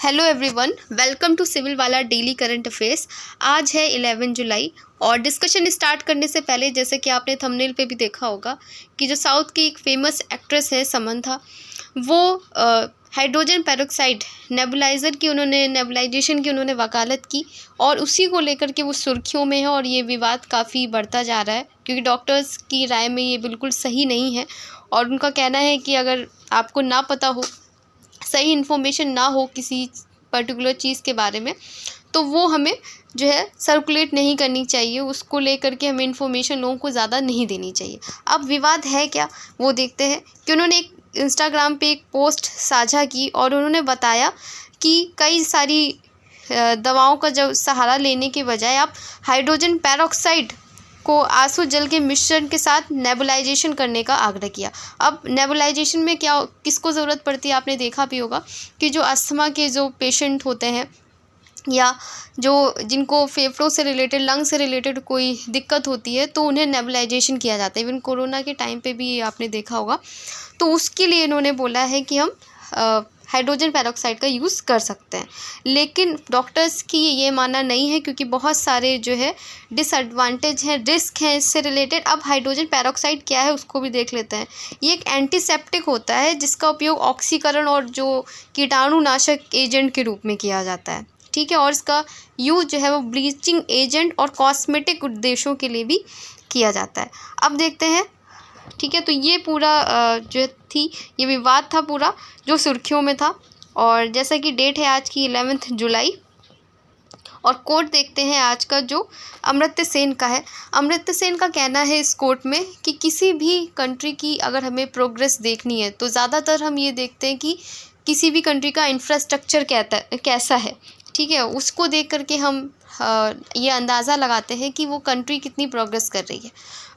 Hello everyone, welcome to civil वाला daily current affairs. आज है 11 जुलाई और डिस्कशन स्टार्ट करने से पहले जैसे कि आपने थंबनेल पे भी देखा होगा कि जो साउथ की एक फेमस एक्ट्रेस है समंथा, वो हाइड्रोजन पेरोक्साइड नेबुलाइज़र की नेबुलाइजेशन की उन्होंने वकालत की और उसी को लेकर के वो सुर्खियों में है और ये विवाद काफ़ी बढ़ता जा रहा है क्योंकि डॉक्टर्स की राय में ये बिल्कुल सही नहीं है और उनका कहना है कि अगर आपको ना पता हो, सही इन्फॉर्मेशन ना हो किसी पर्टिकुलर चीज़ के बारे में, तो वो हमें जो है सर्कुलेट नहीं करनी चाहिए, उसको लेकर के हमें इन्फॉर्मेशन लोगों को ज़्यादा नहीं देनी चाहिए। अब विवाद है क्या, वो देखते हैं कि उन्होंने एक इंस्टाग्राम पे एक पोस्ट साझा की और उन्होंने बताया कि कई सारी दवाओं का जो सहारा लेने के बजाय आप हाइड्रोजन पेरोक्साइड को आंसू जल के मिश्रण के साथ नेबुलाइजेशन करने का आग्रह किया। अब नेबुलाइजेशन में क्या किसको ज़रूरत पड़ती है, आपने देखा भी होगा कि जो अस्थमा के जो पेशेंट होते हैं या जो जिनको फेफड़ों से रिलेटेड, लंग से रिलेटेड कोई दिक्कत होती है तो उन्हें नेबुलाइजेशन किया जाता है। इवन कोरोना के टाइम पे भी ये आपने देखा होगा। तो उसके लिए इन्होंने बोला है कि हम हाइड्रोजन पेरोक्साइड का यूज़ कर सकते हैं, लेकिन डॉक्टर्स की ये मानना नहीं है क्योंकि बहुत सारे जो है डिसएडवांटेज हैं, रिस्क हैं इससे रिलेटेड। अब हाइड्रोजन पेरोक्साइड क्या है उसको भी देख लेते हैं। ये एक एंटीसेप्टिक होता है जिसका उपयोग ऑक्सीकरण और जो कीटाणुनाशक एजेंट के रूप में किया जाता है, ठीक है, और इसका यूज जो है वो ब्लीचिंग एजेंट और कॉस्मेटिक उद्देश्यों के लिए भी किया जाता है। अब देखते हैं, ठीक है, तो ये पूरा जो थी ये विवाद था पूरा जो सुर्खियों में था और जैसा कि डेट है आज की 11 जुलाई और कोर्ट देखते हैं आज का जो अमर्त्य सेन का है। अमर्त्य सेन का कहना है इस कोर्ट में कि किसी भी कंट्री की अगर हमें प्रोग्रेस देखनी है तो ज़्यादातर हम ये देखते हैं कि किसी भी कंट्री का इंफ्रास्ट्रक्चर कैसा है, ठीक है, उसको देख करके हम ये अंदाज़ा लगाते हैं कि वो कंट्री कितनी प्रोग्रेस कर रही है।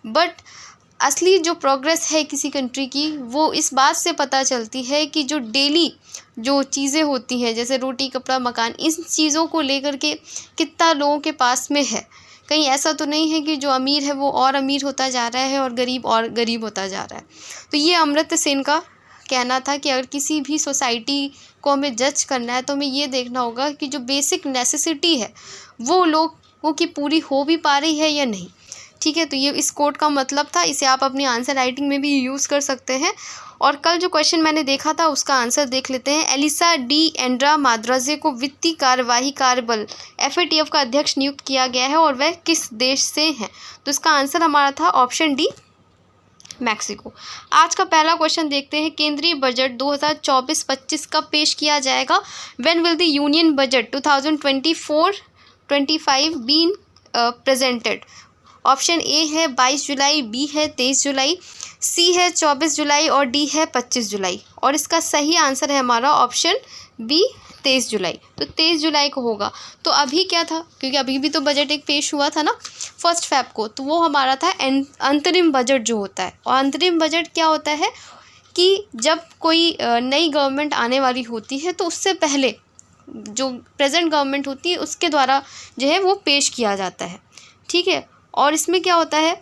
बट असली जो प्रोग्रेस है किसी कंट्री की वो इस बात से पता चलती है कि जो डेली जो चीज़ें होती हैं जैसे रोटी कपड़ा मकान, इन चीज़ों को लेकर के कितना लोगों के पास में है। कहीं ऐसा तो नहीं है कि जो अमीर है वो और अमीर होता जा रहा है और गरीब होता जा रहा है। तो ये अमर्त्य सेन का कहना था कि अगर किसी भी सोसाइटी को हमें जज करना है तो हमें ये देखना होगा कि जो बेसिक नेसेसिटी है वो लोगों की पूरी हो भी पा रही है या नहीं, ठीक है। तो ये इस कोट का मतलब था, इसे आप अपनी आंसर राइटिंग में भी यूज़ कर सकते हैं। और कल जो क्वेश्चन मैंने देखा था उसका आंसर देख लेते हैं। एलिसा डी एंड्रा माद्राजे को वित्तीय कार्यवाही कार्यबल FATF का अध्यक्ष नियुक्त किया गया है और वह किस देश से हैं? तो इसका आंसर हमारा था ऑप्शन डी, मैक्सिको। आज का पहला क्वेश्चन देखते हैं। केंद्रीय बजट 2024-25 कब पेश किया जाएगा? When will the union budget 2024-25 been presented? Option A है 22 जुलाई, बी है 23 जुलाई, सी है 24 जुलाई और डी है 25 जुलाई। और इसका सही आंसर है हमारा ऑप्शन बी 23 जुलाई। तो 23 जुलाई को होगा। तो अभी क्या था, क्योंकि अभी भी तो बजट एक पेश हुआ था ना 1 फ़रवरी को, तो वो हमारा था अंतरिम बजट जो होता है। और अंतरिम बजट क्या होता है कि जब कोई नई गवर्नमेंट आने वाली होती है तो उससे पहले जो प्रेजेंट गवर्नमेंट होती है उसके द्वारा जो है वो पेश किया जाता है, ठीक है। और इसमें क्या होता है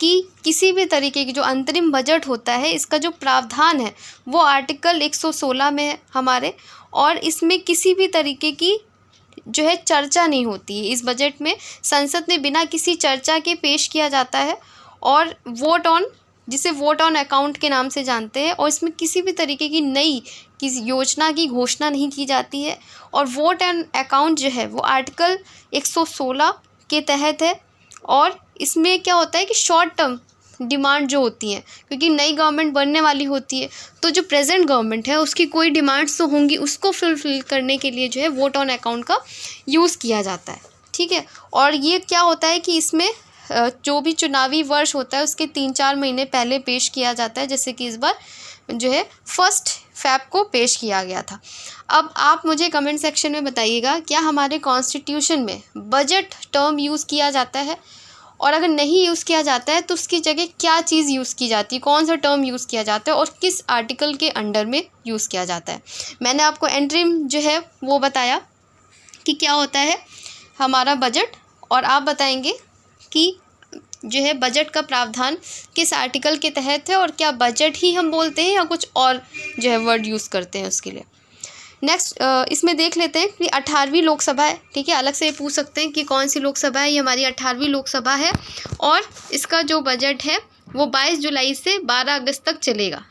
कि किसी भी तरीके की जो अंतरिम बजट होता है इसका जो प्रावधान है वो आर्टिकल 116 में है हमारे, और इसमें किसी भी तरीके की जो है चर्चा नहीं होती है। इस बजट में संसद में बिना किसी चर्चा के पेश किया जाता है और जिसे वोट ऑन अकाउंट के नाम से जानते हैं, और इसमें किसी भी तरीके की नई किसी योजना की घोषणा नहीं की जाती है। और वोट ऑन अकाउंट जो है वो आर्टिकल 116 के तहत है और इसमें क्या होता है कि शॉर्ट टर्म डिमांड जो होती हैं, क्योंकि नई गवर्नमेंट बनने वाली होती है तो जो प्रेजेंट गवर्नमेंट है उसकी कोई डिमांड्स तो होंगी, उसको फुलफिल करने के लिए जो है वोट ऑन अकाउंट का यूज़ किया जाता है, ठीक है। और ये क्या होता है कि इसमें जो भी चुनावी वर्ष होता है उसके 3-4 महीने पहले पेश किया जाता है, जैसे कि इस बार जो है 1 फ़रवरी को पेश किया गया था। अब आप मुझे कमेंट सेक्शन में बताइएगा क्या हमारे कॉन्स्टिट्यूशन में बजट टर्म यूज़ किया जाता है, और अगर नहीं यूज़ किया जाता है तो उसकी जगह क्या चीज़ यूज़ की जाती है, कौन सा टर्म यूज़ किया जाता है और किस आर्टिकल के अंडर में यूज़ किया जाता है। मैंने आपको एंट्रीम जो है वो बताया कि क्या होता है हमारा बजट, और आप बताएंगे कि जो है बजट का प्रावधान किस आर्टिकल के तहत है और क्या बजट ही हम बोलते हैं या कुछ और जो है वर्ड यूज़ करते हैं उसके लिए, नेक्स्ट इसमें देख लेते हैं कि 18वीं लोकसभा है, ठीक है। अलग से पूछ सकते हैं कि कौन सी लोकसभा है, ये हमारी 18वीं लोकसभा है और इसका जो बजट है वो 22 जुलाई से 12 अगस्त तक चलेगा।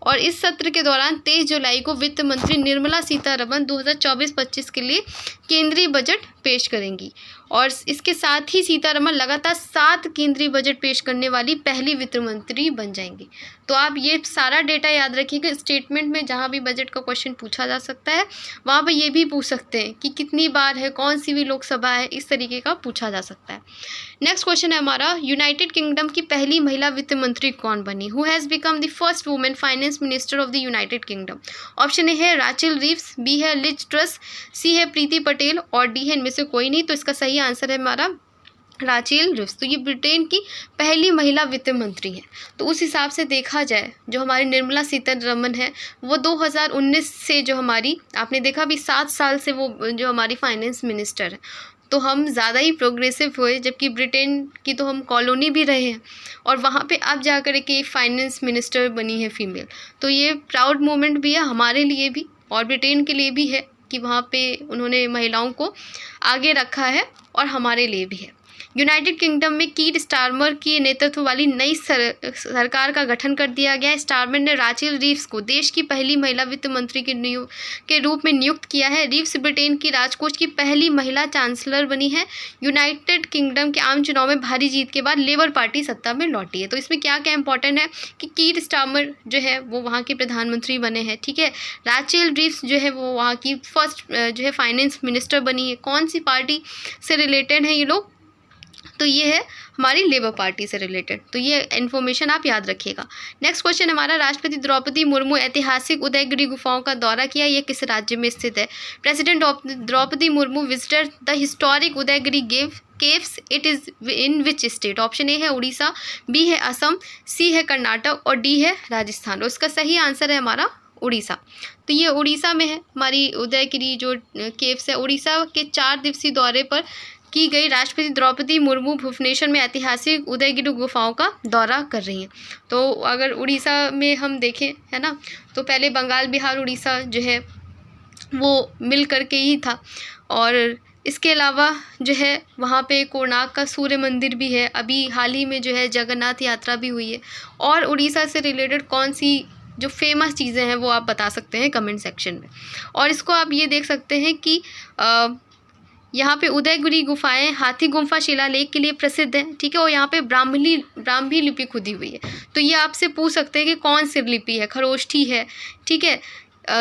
और इस सत्र के दौरान 23 जुलाई को वित्त मंत्री निर्मला सीतारमण 2024-25 के लिए केंद्रीय बजट पेश करेंगी। और इसके साथ ही सीतारमण लगातार 7 केंद्रीय बजट पेश करने वाली पहली वित्त मंत्री बन जाएंगी। तो आप ये सारा डेटा याद रखिएगा। स्टेटमेंट में जहाँ भी बजट का क्वेश्चन पूछा जा सकता है वहाँ पर ये भी पूछ सकते हैं कि कितनी बार है, कौन सी भी लोकसभा है, इस तरीके का पूछा जा सकता है। नेक्स्ट क्वेश्चन है हमारा, यूनाइटेड किंगडम की पहली महिला वित्त मंत्री कौन बनी? Who has become the first women finance minister of the United kingdom? Option A है राचेल रीव्स, बी है लिज ट्रस, सी है प्रीति पटेल और डी है इनमें से कोई नहीं। तो इसका सही आंसर है हमारा राचेल रीव्स। तो ये ब्रिटेन की पहली महिला वित्त मंत्री है। तो उस हिसाब से देखा जाए जो हमारी निर्मला सीतारमण है वो 2019 से जो हमारी, आपने देखा भी 7 साल से वो जो हमारी फाइनेंस मिनिस्टर है, तो हम ज़्यादा ही प्रोग्रेसिव हुए। जबकि ब्रिटेन की तो हम कॉलोनी भी रहे हैं और वहाँ पे अब जा कर के फाइनेंस मिनिस्टर बनी है फीमेल। तो ये प्राउड मोमेंट भी है हमारे लिए भी और ब्रिटेन के लिए भी है कि वहाँ पे उन्होंने महिलाओं को आगे रखा है और हमारे लिए भी है। यूनाइटेड किंगडम में कीर स्टारमर की नेतृत्व वाली नई सरकार का गठन कर दिया गया है। स्टारमर ने राचेल रीव्स को देश की पहली महिला वित्त मंत्री के रूप में नियुक्त किया है। रीव्स ब्रिटेन की राजकोष की पहली महिला चांसलर बनी है। यूनाइटेड किंगडम के आम चुनाव में भारी जीत के बाद लेबर पार्टी सत्ता में लौटी है। तो इसमें क्या क्या इंपॉर्टेंट है कि कीर स्टारमर जो है वो वहाँ के प्रधानमंत्री बने हैं, ठीक है। राचेल रीव्स जो है वो वहाँ की फर्स्ट जो है फाइनेंस मिनिस्टर बनी है। कौन सी पार्टी से रिलेटेड है ये लोग? तो ये है हमारी लेबर पार्टी से रिलेटेड। तो ये इन्फॉर्मेशन आप याद रखिएगा। नेक्स्ट क्वेश्चन हमारा, राष्ट्रपति द्रौपदी मुर्मू ऐतिहासिक उदयगिरी गुफाओं का दौरा किया, ये किस राज्य में स्थित है? President Droupadi Murmu visited the historic Udayagiri caves, it is in which state? Option A है उड़ीसा, बी है असम, सी है कर्नाटक और डी है राजस्थान। और इसका सही आंसर है हमारा उड़ीसा। तो ये उड़ीसा में है हमारी उदयगिरी जो केव्स है। उड़ीसा के 4 दिवसीय दौरे पर की गई राष्ट्रपति द्रौपदी मुर्मू भुवनेश्वर में ऐतिहासिक उदयगिरी गुफाओं का दौरा कर रही हैं। तो अगर उड़ीसा में हम देखें, है ना, तो पहले बंगाल, बिहार, उड़ीसा जो है वो मिल करके ही था। और इसके अलावा जो है वहाँ पे कोणार्क का सूर्य मंदिर भी है। अभी हाल ही में जो है जगन्नाथ यात्रा भी हुई है। और उड़ीसा से रिलेटेड कौन सी जो फेमस चीज़ें हैं वो आप बता सकते हैं कमेंट सेक्शन में। और इसको आप ये देख सकते हैं कि यहाँ पे उदयगिरी गुफाएं हाथी गुम्फा शिलालेख के लिए प्रसिद्ध है, ठीक है। और यहाँ पे ब्राह्मी लिपि खुदी हुई है। तो ये आपसे पूछ सकते हैं कि कौन सी लिपि है, खरोष्ठी है, ठीक है।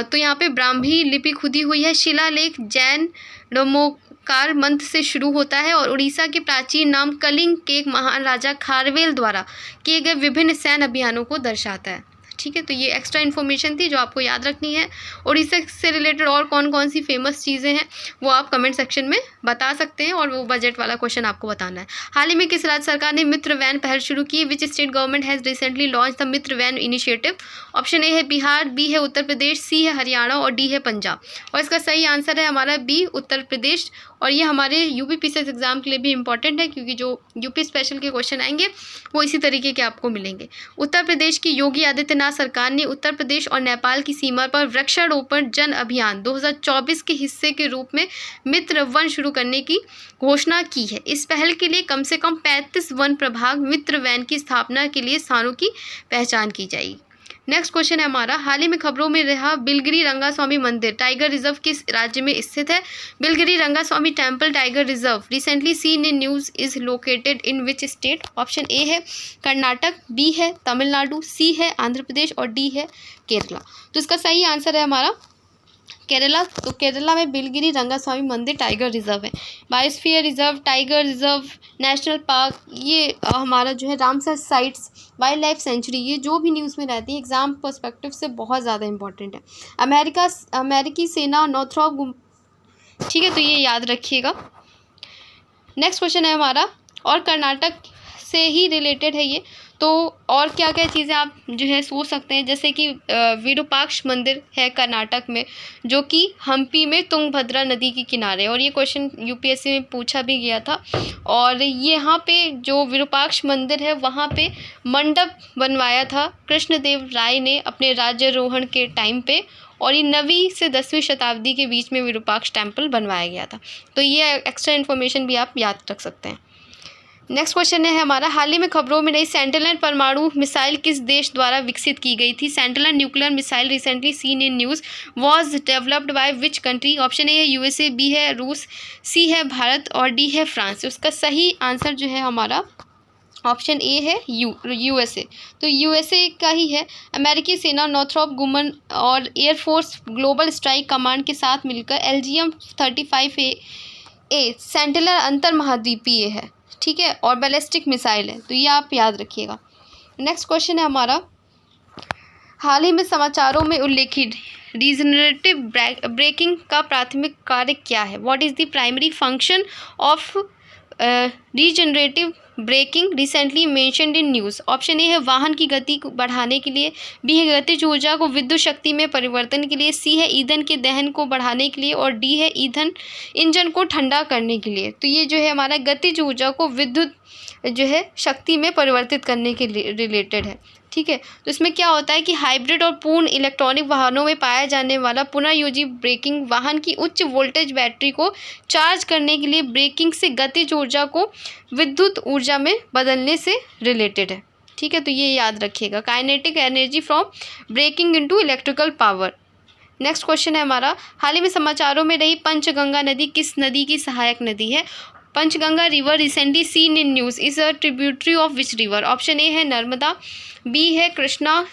तो यहाँ पे ब्राह्मी लिपि खुदी हुई है। शिलालेख जैन डोमोकार मंत्र से शुरू होता है और उड़ीसा के प्राचीन नाम कलिंग के एक महान राजा खारवेल द्वारा किए गए विभिन्न सैन्य अभियानों को दर्शाता है, ठीक है। तो ये एक्स्ट्रा इन्फॉर्मेशन थी जो आपको याद रखनी है। उड़ीसा से रिलेटेड और कौन कौन सी फेमस चीज़ें हैं वो आप कमेंट सेक्शन में बता सकते हैं और वो बजट वाला क्वेश्चन आपको बताना है। हाल ही में किस राज्य सरकार ने मित्र वैन पहल शुरू की? Which state government has recently launched the Mitra van initiative? Option A है बिहार, बी है उत्तर प्रदेश, सी है हरियाणा और डी है पंजाब। और इसका सही आंसर है हमारा बी, उत्तर प्रदेश। और ये हमारे यूपी पीसीएस एग्जाम के लिए भी इंपॉर्टेंट है क्योंकि जो यूपी स्पेशल के क्वेश्चन आएंगे वो इसी तरीके के आपको मिलेंगे। उत्तर प्रदेश की योगी आदित्यनाथ सरकार ने उत्तर प्रदेश और नेपाल की सीमा पर वृक्षारोपण जन अभियान 2024 के हिस्से के रूप में मित्र वन शुरू करने की घोषणा की है। इस पहल के लिए कम से कम 35 वन प्रभाग मित्र वैन की स्थापना के लिए स्थानों की पहचान की जाएगी। नेक्स्ट क्वेश्चन है हमारा, हाल ही में खबरों में रहा बिलगिरी रंगास्वामी मंदिर टाइगर रिजर्व किस राज्य में स्थित है? Biligiri Rangaswamy temple tiger reserve recently seen in news is located in which state? Option A है कर्नाटक, बी है तमिलनाडु, सी है आंध्र प्रदेश और डी है केरला। तो इसका सही आंसर है हमारा केरला। तो केरला में बिलगिरी रंगास्वामी मंदिर टाइगर रिजर्व है। Biosphere reserve, tiger reserve, national park, ये हमारा जो है Ramsar sites, wild life sanctuary, ये जो भी न्यूज़ में रहती है एग्जाम पर्सपेक्टिव से बहुत ज़्यादा इंपॉर्टेंट है। अमेरिकी सेना नॉर्थरॉप, ठीक है। तो ये याद रखिएगा। नेक्स्ट क्वेश्चन है हमारा, और कर्नाटक से ही रिलेटेड है ये। तो और क्या क्या चीज़ें आप जो है सोच सकते हैं, जैसे कि विरूपाक्ष मंदिर है कर्नाटक में जो कि हम्पी में तुंगभद्रा नदी के किनारे। और ये क्वेश्चन यूपीएससी में पूछा भी गया था। और यहाँ पे जो विरूपाक्ष मंदिर है वहाँ पे मंडप बनवाया था कृष्णदेव राय ने अपने राज्यारोहण के टाइम पे। और ये 9वीं से 10वीं शताब्दी के बीच में विरूपाक्ष टेम्पल बनवाया गया था। तो ये एक्स्ट्रा इन्फॉर्मेशन भी आप याद रख सकते हैं। नेक्स्ट क्वेश्चन है हमारा, हाल ही में खबरों में नई सेंटिनल परमाणु मिसाइल किस देश द्वारा विकसित की गई थी? Sentinel nuclear missile recently seen in news was developed by which country? Option A है यूएसए, बी है रूस, सी है भारत और डी है फ्रांस। उसका सही आंसर जो है हमारा ऑप्शन ए है यूएसए। तो यूएसए का ही है। अमेरिकी सेना नॉर्थरोप गुमन और एयरफोर्स ग्लोबल स्ट्राइक कमांड के साथ मिलकर LGM-35A सेंटिनल अंतर महाद्वीपीय है, ठीक है, और बैलिस्टिक मिसाइल है। तो ये आप याद रखिएगा। नेक्स्ट क्वेश्चन है हमारा, हाल ही में समाचारों में उल्लेखित रीजनरेटिव ब्रेकिंग का प्राथमिक कार्य क्या है? What is the primary function of regenerative braking recently mentioned in news? Option A है वाहन की गति को बढ़ाने के लिए, बी है गतिज ऊर्जा को विद्युत शक्ति में परिवर्तन के लिए, सी है ईंधन के दहन को बढ़ाने के लिए और डी है इंजन को ठंडा करने के लिए। तो ये जो है हमारा गतिज ऊर्जा को विद्युत जो है शक्ति में परिवर्तित करने के रिलेटेड है, ठीक है। तो इसमें क्या होता है कि हाइब्रिड और पूर्ण इलेक्ट्रॉनिक वाहनों में पाया जाने वाला पुनर्योजी ब्रेकिंग वाहन की उच्च वोल्टेज बैटरी को चार्ज करने के लिए ब्रेकिंग से गतिज ऊर्जा को विद्युत ऊर्जा में बदलने से रिलेटेड है, ठीक है। तो ये याद रखिएगा, kinetic energy from breaking into electrical power. Next question है हमारा, हाल ही में समाचारों में रही पंचगंगा नदी किस नदी की सहायक नदी है? Panchganga river recently seen in news is a tributary of which river? Option A है नर्मदा, बी है कृष्णा,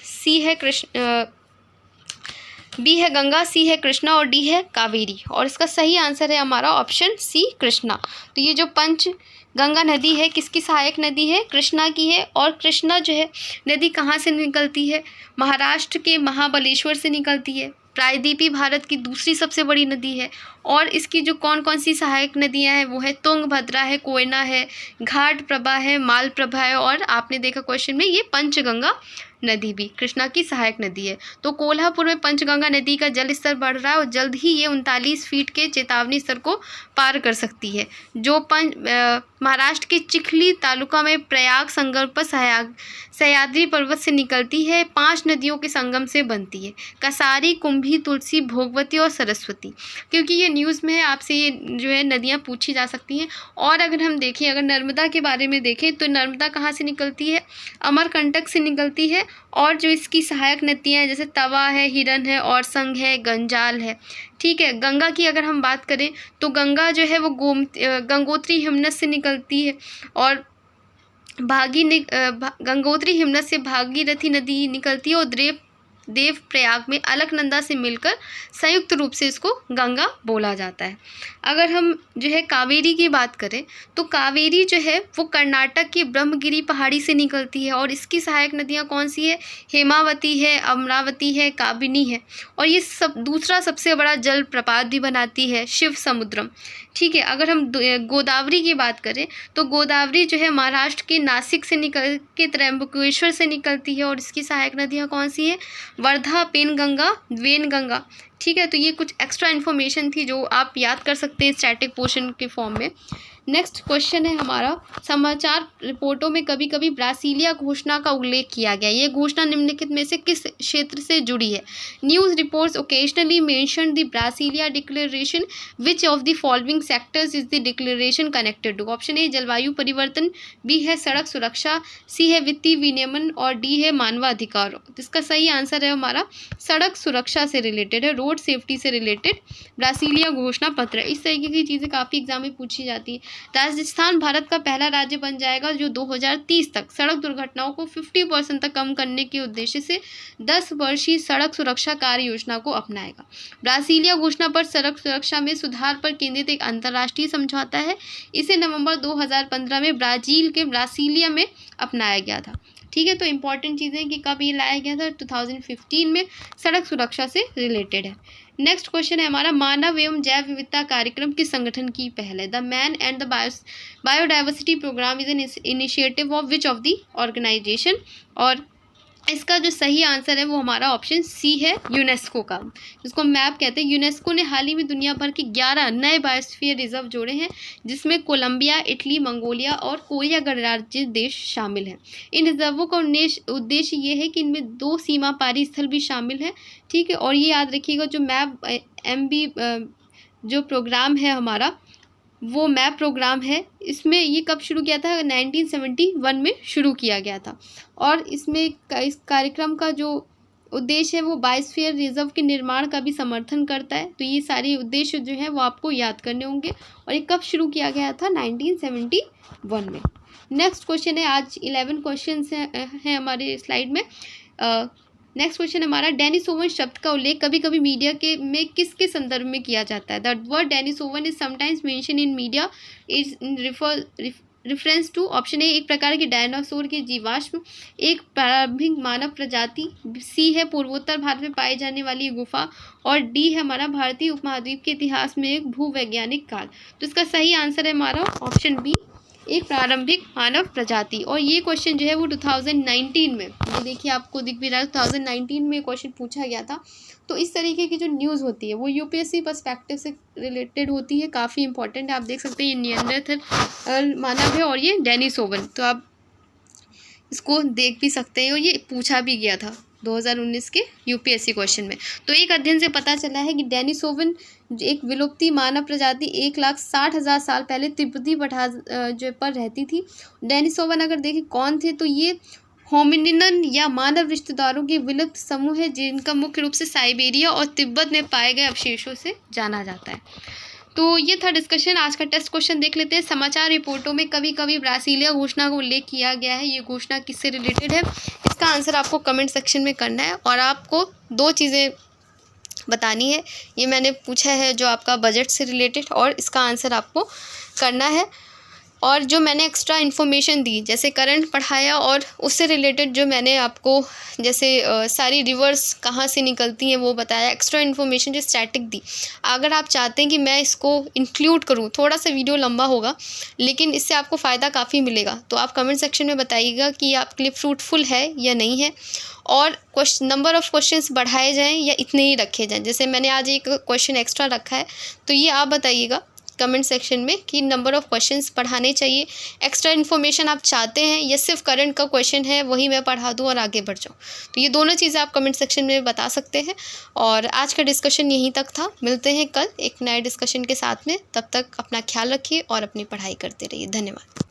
बी है गंगा, सी है कृष्णा और डी है कावेरी। और इसका सही आंसर है हमारा ऑप्शन सी कृष्णा। तो ये जो गंगा नदी है किसकी सहायक नदी है? कृष्णा की है। और कृष्णा जो है नदी कहाँ से निकलती है? महाराष्ट्र के महाबलेश्वर से निकलती है। प्रायद्वीपी भारत की दूसरी सबसे बड़ी नदी है। और इसकी जो कौन कौन सी सहायक नदियां हैं वो है तुंगभद्रा है, कोयना है, घाट प्रभा है, मालप्रभा है और आपने देखा क्वेश्चन में ये पंचगंगा नदी भी कृष्णा की सहायक नदी है। तो कोल्हापुर में पंचगंगा नदी का जल स्तर बढ़ रहा है और जल्द ही ये 39 फीट के चेतावनी स्तर को पार कर सकती है। जो महाराष्ट्र के चिखली तालुका में प्रयाग संगम पर सह्याद्री पर्वत से निकलती है, 5 नदियों के संगम से बनती है, कसारी, कुंभी, तुलसी, भोगवती और सरस्वती। क्योंकि ये न्यूज़ में है, आपसे ये जो है नदियाँ पूछी जा सकती हैं। और अगर हम देखें, अगर नर्मदा के बारे में देखें तो नर्मदा कहाँ से निकलती है? अमरकंटक से निकलती है। और जो इसकी सहायक नदियाँ हैं जैसे तवा है, हिरन है और संग है, गंजाल है, ठीक है। गंगा की अगर हम बात करें तो गंगा जो है वो गंगोत्री हिमनद से निकलती है और गंगोत्री हिमनद से भागीरथी नदी निकलती है और देव प्रयाग में अलकनंदा से मिलकर संयुक्त रूप से इसको गंगा बोला जाता है। अगर हम जो है कावेरी की बात करें तो कावेरी जो है वो कर्नाटक की ब्रह्मगिरी पहाड़ी से निकलती है और इसकी सहायक नदियाँ कौन सी है? हेमावती है, अमरावती है, काबिनी है। और ये दूसरा सबसे बड़ा जल प्रपात भी बनाती है शिव समुद्रम, ठीक है। अगर हम गोदावरी की बात करें तो गोदावरी जो है महाराष्ट्र के नासिक से निकल के त्र्यंबकेश्वर से निकलती है और इसकी सहायक नदियाँ कौन सी है? वर्धा, पेनगंगा, वेनगंगा, ठीक है। तो ये कुछ एक्स्ट्रा इन्फॉर्मेशन थी जो आप याद कर सकते हैं स्टैटिक पोर्शन के फॉर्म में। नेक्स्ट क्वेश्चन है हमारा, समाचार रिपोर्टों में कभी कभी ब्रासीलिया घोषणा का उल्लेख किया गया, ये घोषणा निम्नलिखित में से किस क्षेत्र से जुड़ी है? News reports occasionally mention the Brasilia declaration, which of the following sectors is the declaration connected to? Option A जलवायु परिवर्तन, बी है सड़क सुरक्षा, सी है वित्तीय विनियमन और डी है मानवाधिकार। इसका सही आंसर है हमारा सड़क सुरक्षा से रिलेटेड है, रोड सेफ्टी से रिलेटेड ब्रासीलिया घोषणा पत्र है। इस तरीके की चीज़ें काफ़ी एग्जाम में पूछी जाती है। राजस्थान भारत का पहला राज्य बन जाएगा जो 2030 तक सड़क दुर्घटनाओं को 50% तक कम करने के उद्देश्य से 10 वर्षीय सड़क सुरक्षा कार्य योजना को अपनाएगा। ब्रासीलिया घोषणा पर सड़क सुरक्षा में सुधार पर केंद्रित एक अंतर्राष्ट्रीय समझौता है। इसे नवंबर 2015 में ब्राजील के ब्रासीलिया में अपनाया गया था, ठीक है। तो इंपॉर्टेंट चीज़ें कि कब ये लाया गया था? 2015 में सड़क सुरक्षा से रिलेटेड है। नेक्स्ट क्वेश्चन है हमारा, मानव एवं जैव विविधता कार्यक्रम किस संगठन की पहल है? The man and the biodiversity programme is an initiative of which of the organisation? और इसका जो सही आंसर है वो हमारा ऑप्शन सी है, यूनेस्को का, जिसको मैप कहते हैं। यूनेस्को ने हाल ही में दुनिया भर के 11 नए बायोस्फीयर रिजर्व जोड़े हैं, जिसमें कोलंबिया, इटली, मंगोलिया और कोरिया गणराज्य देश शामिल हैं। इन रिजर्वों का उद्देश्य ये है कि इनमें 2 सीमा पारी स्थल भी शामिल हैं, ठीक है। और ये याद रखिएगा, जो मैप MB जो प्रोग्राम है हमारा, वो मैप प्रोग्राम है, इसमें ये कब शुरू किया था? 1971 में शुरू किया गया था। और इसमें इस कार्यक्रम का जो उद्देश्य है वो बायोस्फीयर रिजर्व के निर्माण का भी समर्थन करता है। तो ये सारे उद्देश्य जो हैं वो आपको याद करने होंगे। और ये कब शुरू किया गया था? 1971 में। नेक्स्ट क्वेश्चन है, आज 11 क्वेश्चन हैं हमारे स्लाइड में। नेक्स्ट क्वेश्चन हमारा, डेनिसोवन शब्द का उल्लेख कभी कभी मीडिया के में किसके संदर्भ में किया जाता है? The word Denisovan is sometimes mention in media, is reference to option A एक प्रकार के डायनासोर के जीवाश्म, एक प्रारंभिक मानव प्रजाति, सी है पूर्वोत्तर भारत में पाई जाने वाली गुफा, और डी है हमारा भारतीय उपमहाद्वीप के इतिहास में एक भूवैज्ञानिक काल। तो इसका सही आंसर है हमारा ऑप्शन बी, एक प्रारंभिक मानव प्रजाति। और ये क्वेश्चन जो है वो 2019 में, ये देखिए आपको दिख भी रहा है, 2019 में क्वेश्चन पूछा गया था। तो इस तरीके की जो न्यूज़ होती है वो UPSC पर्सपेक्टिव से रिलेटेड होती है, काफ़ी इंपॉर्टेंट है। आप देख सकते हैं ये नियंडरथल मानव है और ये डेनिसोवन, तो आप इसको देख भी सकते हैं। और ये पूछा भी गया था 2019 के UPSC क्वेश्चन में। तो एक अध्ययन से पता चला है कि डेनिसोवन एक विलुप्ति मानव प्रजाति 1,60,000 साल पहले तिब्बती पठार जो पर रहती थी। डेनिसोवन अगर देखें कौन थे, तो ये होमिनिन या मानव रिश्तेदारों के विलुप्त समूह है, जिनका मुख्य रूप से साइबेरिया और तिब्बत में पाए गए अवशेषों से जाना जाता है। तो ये था डिस्कशन। आज का टेस्ट क्वेश्चन देख लेते हैं। समाचार रिपोर्टों में कभी कभी ब्रासीलिया घोषणा का उल्लेख किया गया है, ये घोषणा किससे रिलेटेड है? इसका आंसर आपको कमेंट सेक्शन में करना है। और आपको 2 चीज़ें बतानी है, ये मैंने पूछा है जो आपका बजट से रिलेटेड, और इसका आंसर आपको करना है। और जो मैंने एक्स्ट्रा इन्फॉर्मेशन दी, जैसे करंट पढ़ाया और उससे रिलेटेड जो मैंने आपको जैसे सारी रिवर्स कहाँ से निकलती हैं वो बताया, एक्स्ट्रा इन्फॉर्मेशन जो स्टैटिक दी। अगर आप चाहते हैं कि मैं इसको इंक्लूड करूँ, थोड़ा सा वीडियो लंबा होगा लेकिन इससे आपको फ़ायदा काफ़ी मिलेगा, तो आप कमेंट सेक्शन में बताइएगा कि ये आपके लिए फ्रूटफुल है या नहीं है। और नंबर ऑफ़ क्वेश्चंस बढ़ाए जाएँ या इतने ही रखे जाएँ। जैसे मैंने आज एक क्वेश्चन एक्स्ट्रा रखा है, तो ये आप बताइएगा कमेंट सेक्शन में कि नंबर ऑफ़ क्वेश्चंस पढ़ाने चाहिए, एक्स्ट्रा इन्फॉर्मेशन आप चाहते हैं या सिर्फ करंट का क्वेश्चन है वही मैं पढ़ा दूं और आगे बढ़ जाऊं। तो ये दोनों चीज़ें आप कमेंट सेक्शन में बता सकते हैं। और आज का डिस्कशन यहीं तक था, मिलते हैं कल एक नए डिस्कशन के साथ में। तब तक अपना ख्याल रखिए और अपनी पढ़ाई करते रहिए। धन्यवाद।